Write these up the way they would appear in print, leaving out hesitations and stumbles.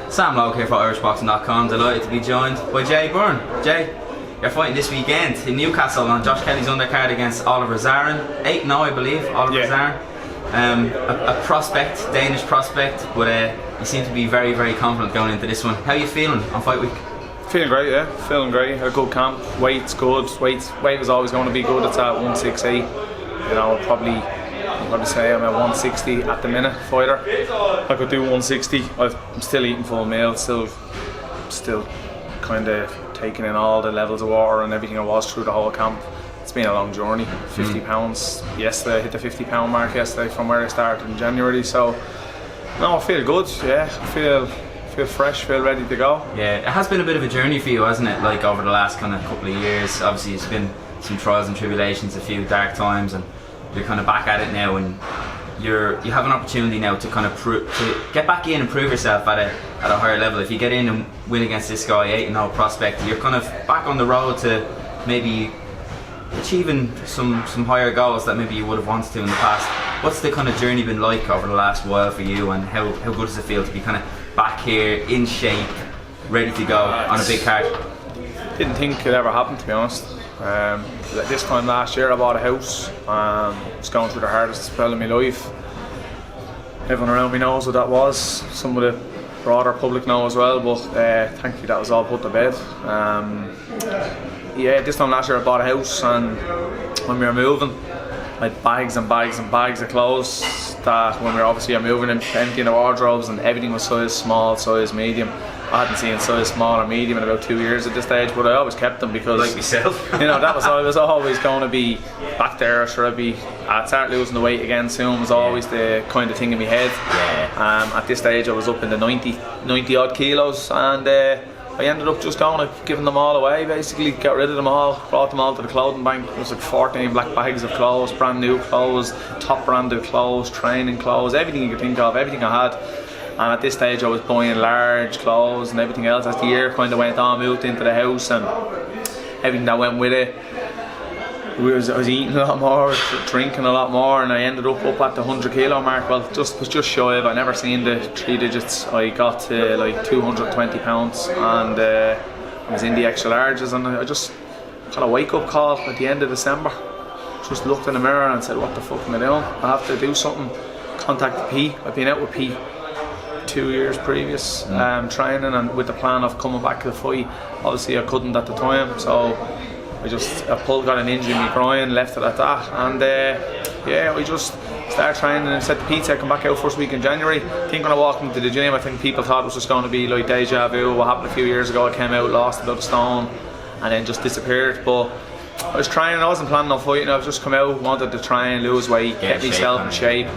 Sam Logue here for IrishBoxing.com. Delighted to be joined by Jay Byrne. Jay, you're fighting this weekend in Newcastle on Josh Kelly's undercard against Oliver Zaren. 8-0, I believe, Oliver Zaren. A prospect, Danish prospect, but you seem to be very, very confident going into this one. How are you feeling on fight week? Feeling great, yeah. Feeling great. Had a good camp. Weight's good. Weight was always going to be good. It's at 168. You know, I'd probably say I'm at 160 at the minute, fighter. I could do 160. I'm still eating full meal. Still kind of taking in all the levels of water and everything I was through the whole camp. It's been a long journey. 50 pounds yesterday. I hit the 50 pound mark yesterday from where I started in January. So no, I feel good. Yeah, I feel fresh, feel ready to go. Yeah, it has been a bit of a journey for you, hasn't it? Like over the last kind of couple of years. Obviously, it's been some trials and tribulations, a few dark times, and you're kind of back at it now, and you have an opportunity now to kind of to get back in and prove yourself at a higher level. If you get in and win against this guy, 8-0 prospect, you're kind of back on the road to maybe achieving some higher goals that maybe you would have wanted to in the past. What's the kind of journey been like over the last while for you, and how good does it feel to be kind of back here in shape, ready to go on a big card? Didn't think it ever happened, to be honest. This time last year I bought a house. Was going through the hardest spell of my life. Everyone around me knows what that was. Some of the broader public know as well, but thankfully that was all put to bed. Yeah, this time last year I bought a house, and when we were moving, I had bags and bags and bags of clothes that when we were obviously moving and emptying the wardrobes, and everything was size small, size medium. I hadn't seen size small or medium in about 2 years at this stage, but I always kept them because, like myself, you know, I was always going to be back there. Sure, I'd start losing the weight again soon. Was always the kind of thing in my head. At this stage, I was up in the 90 odd kilos, and I ended up just going and giving them all away. Basically, got rid of them all, brought them all to the clothing bank. It was like 14 black bags of clothes, brand new clothes, top branded clothes, training clothes, everything you could think of, everything I had. And at this stage I was buying large clothes and everything else. As the year kind of went on, moved into the house and everything that went with it. I was eating a lot more, drinking a lot more, and I ended up at the 100 kilo mark. Well, was just shy of. I never seen the 3 digits. I got to like 220 pounds, and I was in the extra larges, and I just got a wake up call at the end of December. Just looked in the mirror and said, what the fuck am I doing? I have to do something. Contacted Pete. I've been out with Pete 2 years previous, training, and with the plan of coming back to the fight. Obviously I couldn't at the time, so I got an injury in my groin, left it at that, and I just started training and said to Pete, I'd come back out first week in January. I think when I walked into the gym, I think people thought it was just going to be like deja vu. What happened a few years ago, I came out, lost about a stone, and then just disappeared. But I was training, I wasn't planning on fighting. I was just come out, wanted to try and lose weight, get myself in shape,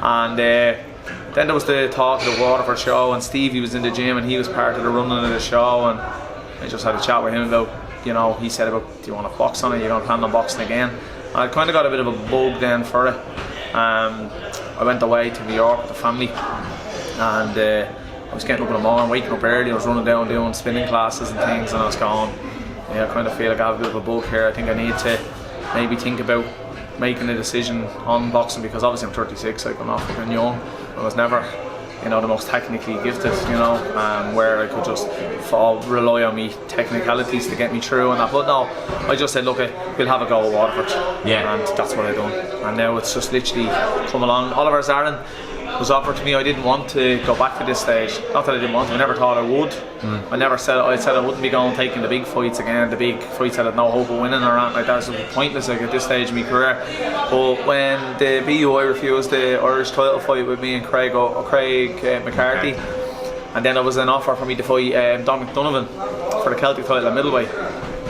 and then there was the talk of the Waterford show, and Stevie was in the gym and he was part of the running of the show, and I just had a chat with him about, you know, he said about, do you want to box on it, you're going to plan on boxing again? And I kind of got a bit of a bug then for it. I went away to New York with the family, and I was getting up in the morning, waking up early. I was running down doing spinning classes and things, and I was going, I kind of feel like I have a bit of a bug here. I think I need to maybe think about making a decision on boxing, because obviously I'm 36, like I'm not fucking young. I was never, the most technically gifted, where I could just rely on me technicalities to get me through and that. But no, I just said, look, we'll have a go at Waterford. And that's what I done. And now it's just literally come along. Oliver Zaren was offered to me. I didn't want to go back to this stage. Not that I didn't want to, I never thought I would. I said I wouldn't be going taking the big fights again, the big fights that had no hope of winning or anything like that. It was pointless at this stage of my career. But when the BOUT refused the Irish title fight with me and Craig Mccarthy, and then there was an offer for me to fight Dominic Donovan for the Celtic title at middleweight,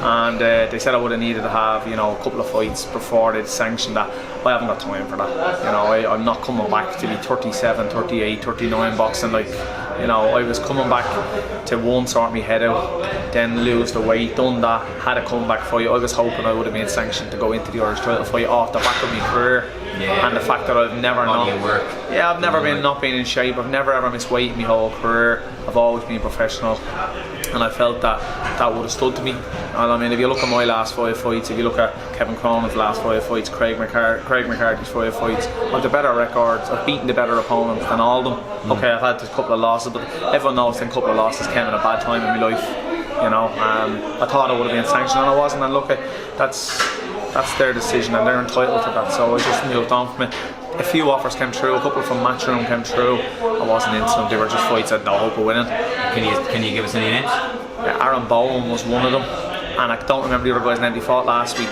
and they said I would have needed to have a couple of fights before they'd sanctioned that. I haven't got time for that. I'm not coming back to be 37, 38, 39 boxing. I was coming back to one, sort my head out, then lose the weight, done that, had a comeback fight. I was hoping I would have been sanctioned to go into the Irish title fight off the back of my career. And the fact that I've never I've never been not being in shape. I've never ever missed weight in my whole career. I've always been professional, and I felt that would have stood to me. And I mean, if you look at my last 5 fights, if you look at Kevin Cronin's last 5 fights, Craig McCarthy's 5 fights, I've the better records. I've beaten the better opponents than all of them. Okay, I've had a couple of losses, losses, but everyone knows then a couple of losses came at a bad time in my life. You know, I thought I would have been sanctioned and I wasn't, and look, that's their decision and they're entitled to that, so I just moved on from it. A few offers came through, a couple from Matchroom came through. I wasn't into them, they were just fights I had no hope of winning. Can you give us any names? Aaron Bowen was one of them, and I don't remember the other guy's name. He fought last week.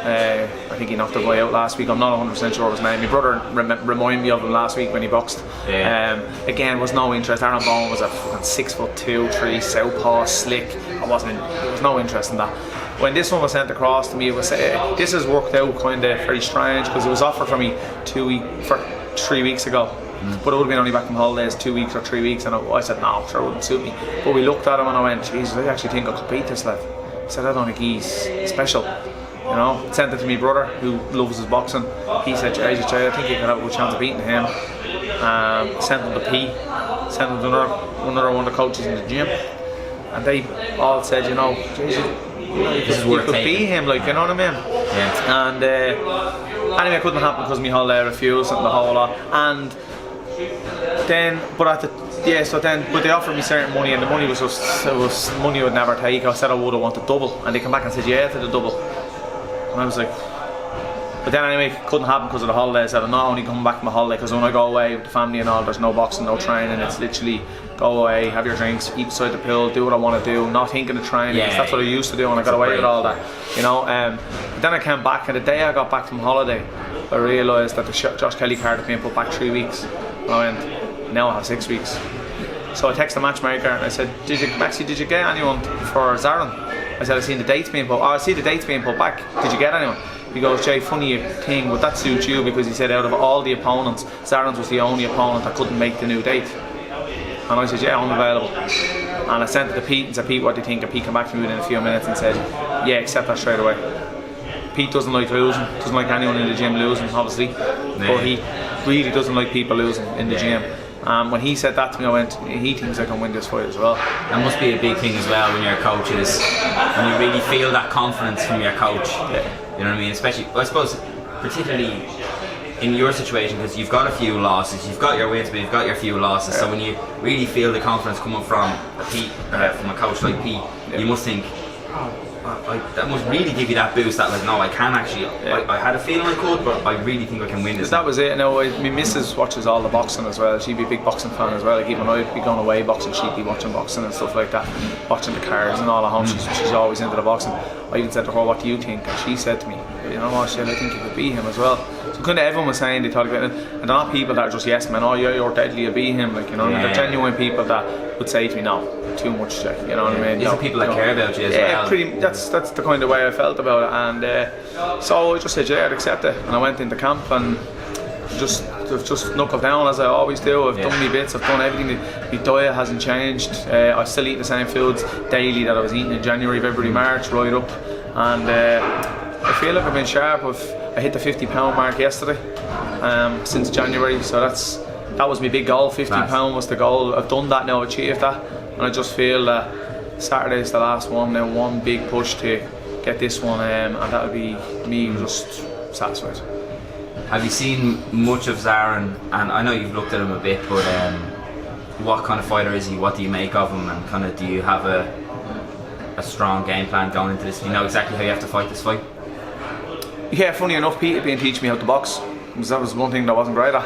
I think he knocked the guy out last week. I'm not 100% sure of his name. My brother reminded me of him last week when he boxed. Again, was no interest. Aaron Bowen was a fucking 6'2", 3 southpaw, slick. There was no interest in that. When this one was sent across to me, it was this has worked out kind of very strange, because it was offered for me 3 weeks ago. But it would have been only back from holidays 2 weeks or 3 weeks, and I said no, sure, it wouldn't suit me. But we looked at him and I went, Jesus, I actually think I could beat this lad. I said, I don't think he's special. You know, sent it to my brother who loves his boxing. He said, Jay, I think you could have a good chance of beating him. Sent him to P, sent him to another one of the coaches in the gym, and they all said, you know, you could beat him, like, you know what I mean? Yeah. And anyway, it couldn't happen because my holiday refused and the whole lot. And then, but they offered me certain money, and the money was money I would never take. I said I would have wanted double, and they came back and said yeah to the double. And I was like, but then anyway, it couldn't happen because of the holidays. I said I'm not only coming back from my holiday, because when I go away with the family and all, there's no boxing, no training. It's literally go away, have your drinks, eat beside the pool, do what I want to do, not thinking of training. That's what I used to do when I got away with all that, you know. But then I came back, and the day I got back from holiday, I realised that the Josh Kelly card had been put back 3 weeks. And I went, now I have 6 weeks. So I texted the matchmaker and I said, did you get anyone for Zaren? I said, I see the dates being put back. Did you get anyone? He goes, Jay, funny thing, would that suit you? Because he said out of all the opponents, Zaren's was the only opponent that couldn't make the new date. And I said, yeah, I'm available. And I sent it to Pete and said, Pete, what do you think? And Pete came back to me within a few minutes and said, yeah, accept that straight away. Pete doesn't like losing, doesn't like anyone in the gym losing, obviously, but he really doesn't like people losing in the gym. When he said that to me, I went, he thinks I can win this fight as well. That must be a big thing as well when your coach is, when you really feel that confidence from your coach. You know what I mean? Especially, I suppose, particularly in your situation, because you've got a few losses, you've got your wins, but you've got your few losses. So when you really feel the confidence coming from a coach like Pete, you must think, that must really give you that boost that, like, no, I can actually, I had a feeling I could, but I really think I can win this. That was it. No, my missus watches all the boxing as well. She'd be a big boxing fan as well. Like, even I'd be going away boxing, she'd be watching boxing and stuff like that, watching the cards and all at home. She's always into the boxing. I even said to her, what do you think? And she said to me, you know what, Shell, I think you could beat him as well. So kind of everyone was saying they thought about it, and they're not people that are just yes men, oh yeah, you're deadly, you'll beat him, like, you know. They're genuine people that would say to me, no, too much, like, you know what I mean? These are people that care about you as well. Yeah, that's the kind of way I felt about it, and so I just said yeah, I'd accept it, and I went into camp and just knuckled down as I always do. I've done my bits, I've done everything. My diet hasn't changed. I still eat the same foods daily that I was eating in January, February, March, right up, and I feel like I've been sharp. I hit the 50-pound mark yesterday since January, so that was my big goal. 50 pound was the goal. I've done that now, achieved that, and I just feel that Saturday's the last one now, one big push to get this one, and that would be me just satisfied. Have you seen much of Zaren? And I know you've looked at him a bit, but what kind of fighter is he? What do you make of him? And kind of, do you have a strong game plan going into this? Do you know exactly how you have to fight this fight? Yeah, funny enough, Pete had been teaching me how to box, because that was one thing that I wasn't great at.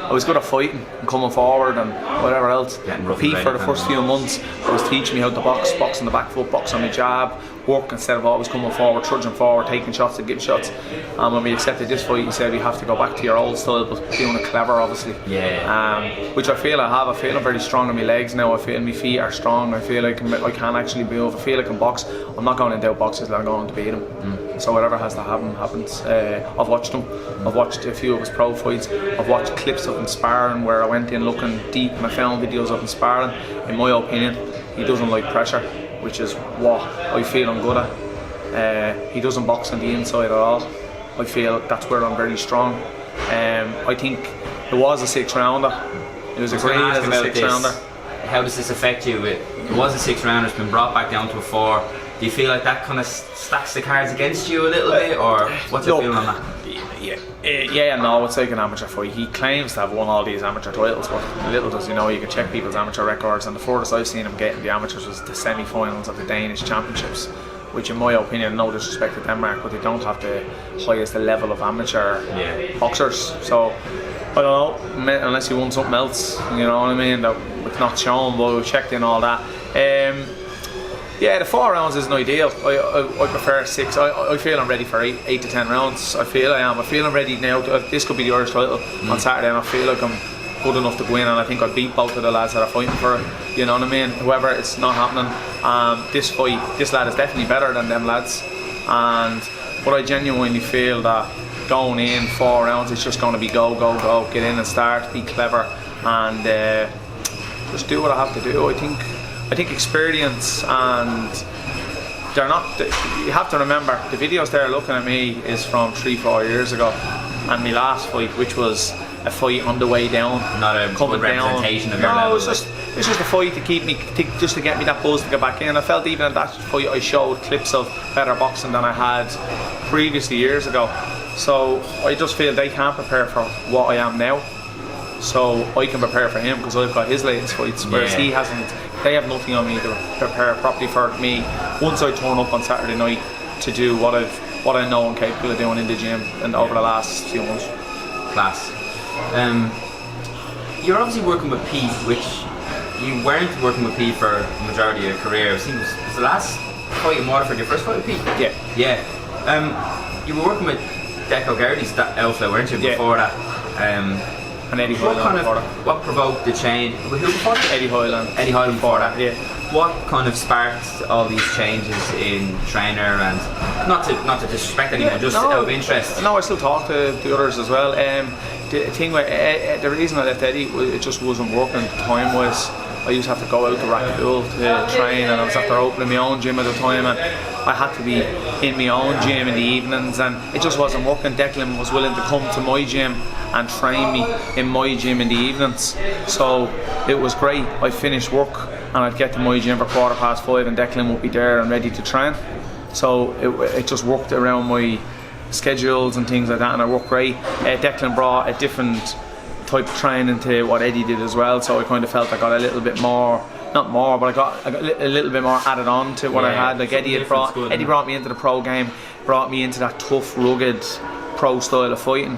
I was good at fighting and coming forward and whatever else. Pete, for the first few months, was teaching me how to box on the back foot, box on my jab, work instead of always coming forward, trudging forward, taking shots and giving shots. And when we accepted this fight, he said we have to go back to your old style, but doing it clever, obviously. Which I feel I have. I feel I'm very strong in my legs now. I feel my feet are strong. I feel like I can actually move. I feel I can box. I'm not going into boxes that I'm going to beat him. So whatever has to happen happens. I've watched him. I've watched a few of his pro fights. I've watched clips of him sparring where I went in looking deep and I found videos of him sparring. In my opinion, he doesn't like pressure, which is what I feel I'm good at. He doesn't box on the inside at all. I feel that's where I'm very strong. I think it was a 6 rounder. It was agreed as a 6 rounder. How does this affect you? It was a 6 rounder, it's been brought back down to a 4. Do you feel like that kind of stacks the cards against you a little bit, or what's your feeling on that? Yeah, no, it's like an amateur fight. He claims to have won all these amateur titles, but little does he know, you can check people's amateur records, and the furthest I've seen him get in the amateurs was the semi-finals of the Danish championships, which in my opinion, no disrespect to Denmark, but they don't have the highest level of amateur boxers. So I don't know, unless he won something else, you know what I mean, that it's not shown, but we checked in all that. Yeah, the 4 rounds isn't ideal. I prefer 6. I feel I'm ready for 8 to 10 rounds. I feel I am. I feel I'm ready now. This could be the Irish title on Saturday, and I feel like I'm good enough to go in, and I think I'll beat both of the lads that are fighting for it. You know what I mean? Whoever, it's not happening. This fight, this lad is definitely better than them lads. But I genuinely feel that going in 4 rounds, it's just going to be go, go, go. Get in and start, be clever, and just do what I have to do. I think experience, and they're not. You have to remember, the videos they're looking at me is from 3-4 years ago, and my last fight, which was a fight on the way down, not a good representation of your level. No, it's just a fight to keep me, just to get me that buzz to get back in. I felt even in that fight I showed clips of better boxing than I had previously years ago. So I just feel they can't prepare for what I am now. So I can prepare for him because I've got his latest fights, whereas he hasn't. They have nothing on me to prepare properly for me once I turn up on Saturday night to do what I know I'm capable of doing in the gym and over the last few months. Class. You're obviously working with Pete, which you weren't working with Pete for the majority of your career. I think it was the last fight in Waterford, your first fight with Pete? Yeah. Yeah. You were working with Deco Gardy's outfit, weren't you, before that? And Eddie Hoyland. What provoked the change? Who before that? Eddie Hoyland. Eddie Hoyland before that. Yeah. What kind of sparked all these changes in trainer, and not to disrespect anyone, just out of interest? No, I still talk to the others as well. The thing where the reason I left Eddie, it just wasn't working. Time was, I used to have to go out to Rackpool to train, and I was after opening my own gym at the time, and I had to be in my own gym in the evenings, and it just wasn't working. Declan was willing to come to my gym and train me in my gym in the evenings, so it was great. I'd finish work and I'd get to my gym for 5:15, and Declan would be there and ready to train. So it just worked around my schedules and things like that, and it worked great. Declan brought a different type of training to what Eddie did as well, so I kind of felt I got a little bit more, not more, but I got a little bit more added on to what I had. Like Eddie brought me into the pro game, brought me into that tough, rugged pro style of fighting,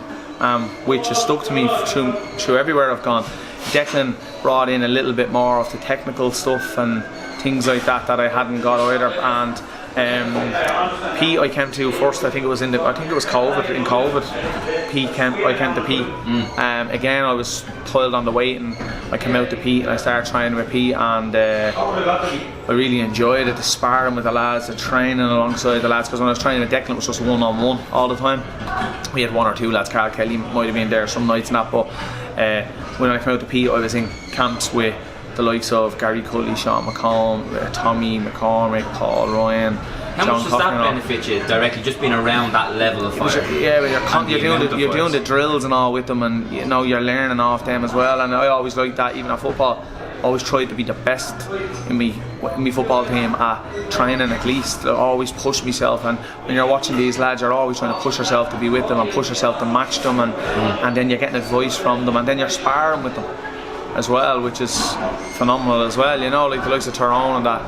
which has stuck to me through everywhere I've gone. Declan brought in a little bit more of the technical stuff and things like that I hadn't got either. And Pete I came to first. I think it was COVID. In COVID, I came to Pete. Again, I was toiled on the weight, and I came out to Pete and I started training with Pete, and I really enjoyed it. The sparring with the lads, the training alongside the lads. Because when I was training with Declan, it was just one-on-one all the time. We had 1 or 2 lads. Carl Kelly might have been there some nights and that, but when I came out to Pete, I was in camps with the likes of Gary Cully, Sean McComb, Tommy McCormick, Paul Ryan. How John much does that benefit you directly, just being around that level of fire? You're doing the drills and all with them, and you know you're learning off them as well. And I always liked that, even at football. I always tried to be the best in my football team at training at least. I always push myself, and when you're watching these lads, you're always trying to push yourself to be with them and push yourself to match them, and then you're getting advice from them, and then you're sparring with them as well, which is phenomenal as well. You know, like the likes of Tyrone and that.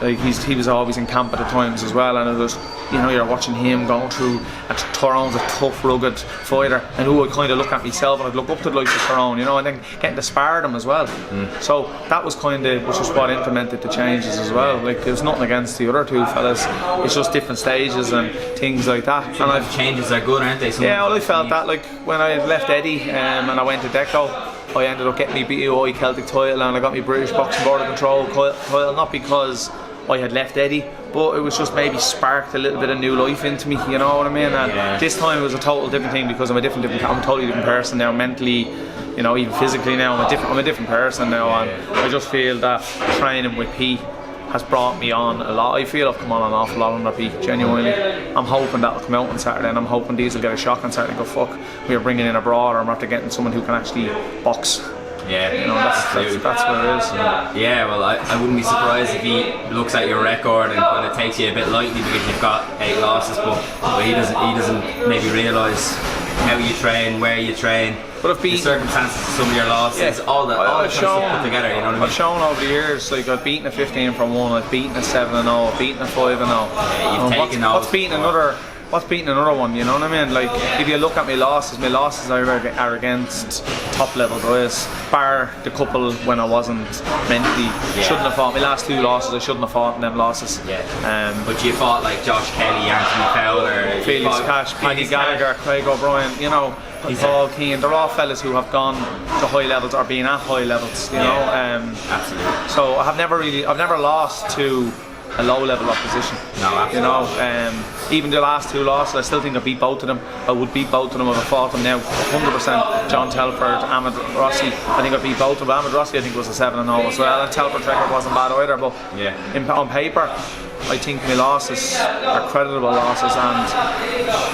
Like he was always in camp at the times as well, and it was, you know, you're watching him going through. And Tyrone's a tough, rugged fighter, and who I kind of look at myself, and I'd look up to the likes of Tyrone, you know, and then getting to spar them as well. So that was kind of, which is what implemented the changes as well. Like there's nothing against the other 2 fellas, it's just different stages and things like that. And changes are good, aren't they? Yeah, I felt that, like when I left Eddie and I went to Deco, I ended up getting my BOI Celtic title, and I got my British Boxing Board of Control title, not because I had left Eddie, but it was just maybe sparked a little bit of new life into me, you know what I mean? And this time it was a total different thing, because I'm a totally different person now, mentally, you know, even physically now. I'm a different person now, and I just feel that training with Pete has brought me on a lot. I feel I've come on an awful lot under Pete, genuinely. I'm hoping that'll come out on Saturday, and I'm hoping these will get a shock on Saturday and go, fuck, we're bringing in a broad, or I'm after getting someone who can actually box. Yeah, you know, that's what it is. Yeah, well, I wouldn't be surprised if he looks at your record and kind of takes you a bit lightly because you've got 8 losses, but he doesn't maybe realise how you train, where you train, but the circumstances of some of your losses, all the kind of stuff put together, you know what I mean? I've shown over the years, like I've beaten a 15 from 1, I've beaten a 7-0, I've beaten a 5-0. Yeah, you've taken those. What's beating another one, you know what I mean? Like, if you look at my losses are against top level guys, bar the couple when I wasn't mentally, shouldn't have fought. My last 2 losses, I shouldn't have fought in them losses. But you fought like Josh Kelly, Anthony Fowler, Felix Cash, Paddy Gallagher, Craig O'Brien, you know, Paul Keane, they're all fellas who have gone to high levels or been at high levels, you know. Absolutely. So I've never lost to a low level opposition. No, absolutely. You know, even the last 2 losses, I still think I beat both of them. I would beat both of them if I fought them now. 100%. John Telford, Ahmed Rossi. I think I beat both of them. Ahmed Rossi, I think, was a 7-0 as well. And Telford's record wasn't bad either. But on paper, I think my losses are creditable losses, and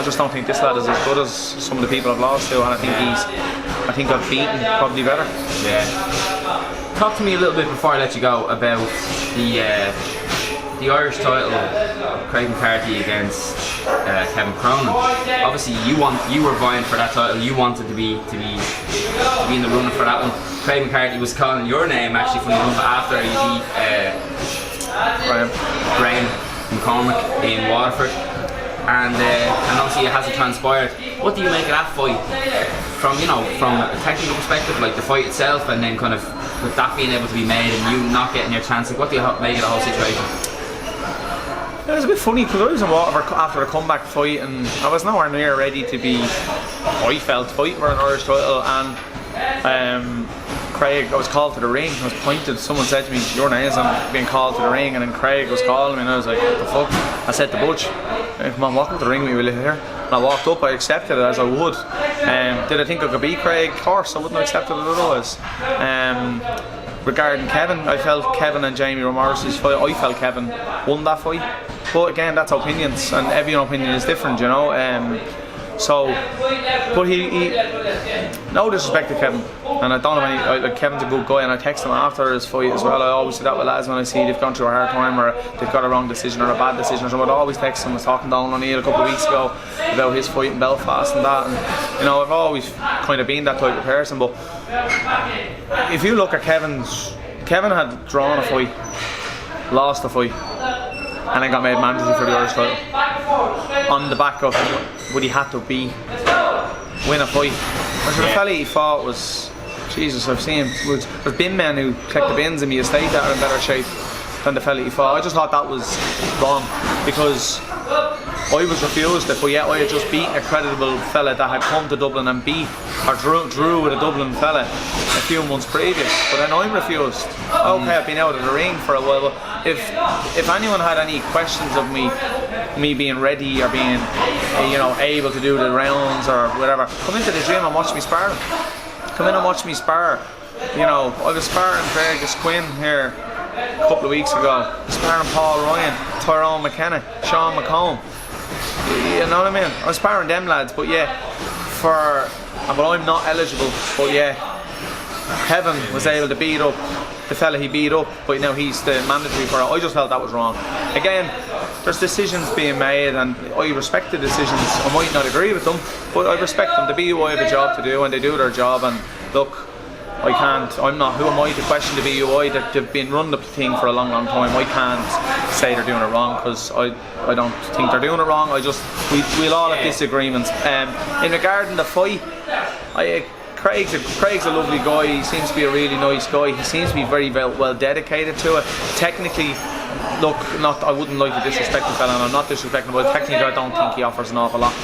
I just don't think this lad is as good as some of the people I've lost to. And I think I've beaten probably better. Yeah. Talk to me a little bit before I let you go about the Irish title, Craig McCarthy against Kevin Cronin. Obviously, you were vying for that title. You wanted to be in the running for that one. Craig McCarthy was calling your name actually from the month after you beat Graham McCormick in Waterford, and obviously it hasn't transpired. What do you make of that fight? From a technical perspective, like the fight itself, and then kind of with that being able to be made and you not getting your chance, like what do you make of the whole situation? It was a bit funny because I was in Waterford after a comeback fight, and I was nowhere near ready to be, I felt, fighting for an Irish title. And Craig, I was called to the ring, I was pointed, someone said to me, your name is being called to the ring, and then Craig was calling me, and I was like, what the fuck? I said to Butch, come on, walk up to the ring with me, will you hear? And I walked up, I accepted it as I would. Did I think I could beat Craig? Of course, I wouldn't have accepted it otherwise. Regarding Kevin, I felt Kevin and Jamie Morrissey's fight, I felt Kevin won that fight. But again, that's opinions, and every opinion is different, you know. But he no disrespect to Kevin, and I don't have any. Kevin's a good guy, and I text him after his fight as well. I always do that with lads when I see they've gone through a hard time or they've got a wrong decision or a bad decision or something. I'd always text him. I was talking to Donald O'Neill a couple of weeks ago about his fight in Belfast and that, and you know, I've always kind of been that type of person. But if you look at Kevin had drawn a fight, lost a fight, and then got made mandatory for the Irish title on the back of what he had to win a fight. Whereas the fella he fought was, Jesus, I've seen there's been men who collect the bins in the estate that are in better shape than the fella he fought. I just thought that was wrong, because I was refused it, but yet I had just beaten a credible fella that had come to Dublin and beat or drew with a Dublin fella a few months previous. But then I'm refused. Okay, I've been out of the ring for a while, but if anyone had any questions of me being ready or being able to do the rounds or whatever, come into the gym and watch me spar. Come in and watch me spar. You know, I was sparring Fergus Quinn here a couple of weeks ago, sparring Paul Ryan, Tyrone McKenna, Sean McComb. You know what I mean? I was sparring them lads, but yeah, I'm not eligible, but yeah, Kevin was able to beat up the fella he beat up, but now he's the mandatory for it. I just felt that was wrong. Again, there's decisions being made, and I respect the decisions. I might not agree with them, but I respect them. The BUI have a job to do, and they do their job. And look, who am I to question the BUI? They've been running the thing for a long time. I can't say they're doing it wrong, because I don't think they're doing it wrong. We'll all have disagreements. In regarding the fight, Craig's a lovely guy. He seems to be a really nice guy. He seems to be very well dedicated to it. Technically, look, I wouldn't like to disrespect the fella, and I'm not disrespecting him, but technically I don't think he offers an awful lot.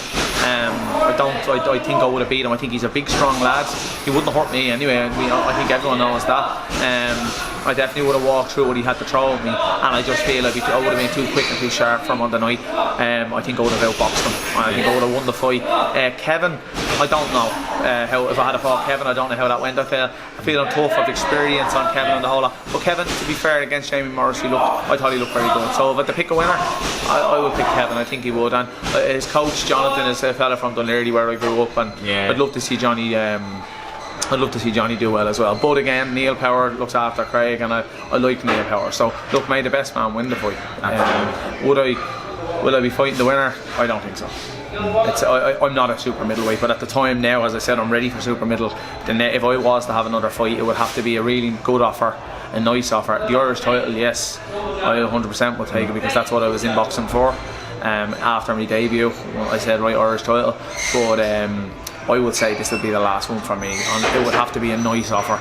I think I would have beat him. I think he's a big, strong lad. He wouldn't hurt me anyway. I think everyone knows that. I definitely would have walked through what he had to throw at me, and I just feel like I would have been too quick and too sharp for him on the night. I think I would have outboxed him. I think I would have won the fight. Kevin, I don't know if I had fought Kevin, I don't know how that went. I feel tough of experience on Kevin and the whole lot. But Kevin, to be fair, against Jamie Morris, I thought he looked very good. So if I had to pick a winner, I would pick Kevin. I think he would. And his coach Jonathan is a fella from Dunleary where I grew up, and I'd love to see Johnny. I'd love to see Johnny do well as well. But again, Neil Power looks after Craig, and I like Neil Power. So look, may the best man win the fight. Will I be fighting the winner? I don't think so. I'm not a super middleweight, but at the time now, as I said, I'm ready for super middle. Then if I was to have another fight, it would have to be a really good offer, a nice offer. The Irish title, yes, I 100% would take it, because that's what I was in boxing for. After my debut, I said, right, Irish title, but I would say this would be the last one for me. And it would have to be a nice offer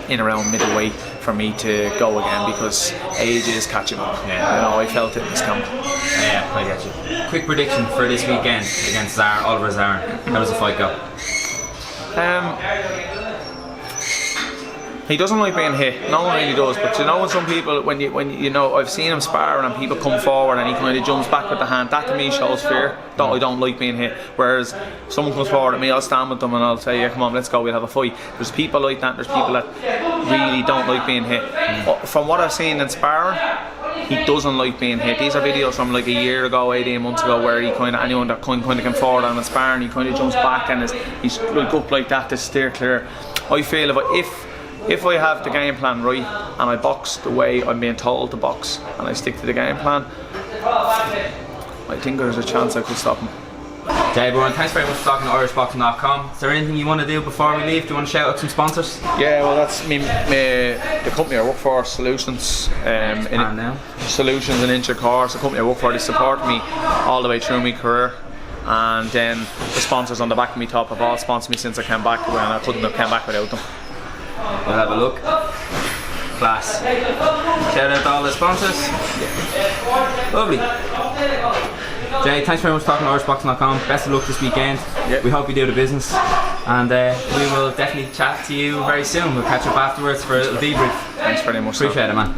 in around middleweight for me to go again, because age is catching up. Yeah. You know, I felt it in this camp. Yeah, I get you. Quick prediction for this weekend against Zaren, Oliver Zaren. How does the fight go? He doesn't like being hit. No one really does. But you know, when some people, when you know, I've seen him sparring and people come forward and he kind of jumps back with the hand. That to me shows fear. That I don't like being hit. Whereas if someone comes forward at me, I'll stand with them and I'll say, yeah, come on, let's go, we'll have a fight. There's people like that. There's people that really don't like being hit. From what I've seen in sparring, he doesn't like being hit. These are videos from like a year ago, 18 months ago, where he kind of, anyone that kind of came forward on a sparring, he kind of jumps back and he's like up like that to steer clear. I feel if I have the game plan right and I box the way I'm being told to box and I stick to the game plan, I think there's a chance I could stop him. Jay Byrne, thanks very much for talking to irishboxing.com. Is there anything you want to do before we leave? Do you want to shout out some sponsors? Yeah, well, that's me, the company I work for, Solutions. Solutions in Inchicars, the company I work for, they support me all the way through my career. And then the sponsors on the back of me top have all sponsored me since I came back, when I couldn't have come back without them. We'll have a look. Class. Shout out to all the sponsors. Lovely. Jay, thanks very much for talking to irishboxing.com. Best of luck this weekend. Yep. We hope you do the business, and we will definitely chat to you very soon. We'll catch up afterwards for a little debrief. Thanks very much. Appreciate it, man.